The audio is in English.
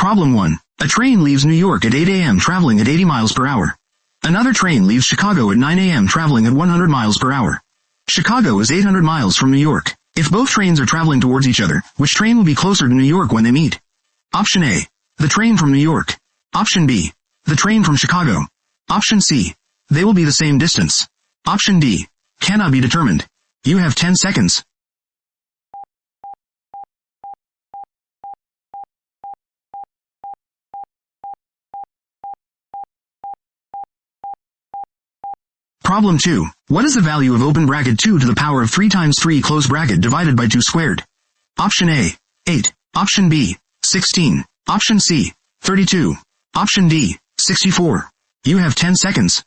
Problem 1. A train leaves New York at 8 a.m. traveling at 80 miles per hour. Another train leaves Chicago at 9 a.m. traveling at 100 miles per hour. Chicago is 800 miles from New York. If both trains are traveling towards each other, which train will be closer to New York when they meet? Option A. The train from New York. Option B. The train from Chicago. Option C. They will be the same distance. Option D. Cannot be determined. You have 10 seconds. Problem 2. What is the value of open bracket 2 to the power of 3 times 3 close bracket divided by 2 squared? Option A. 8. Option B. 16. Option C. 32. Option D. 64. You have 10 seconds.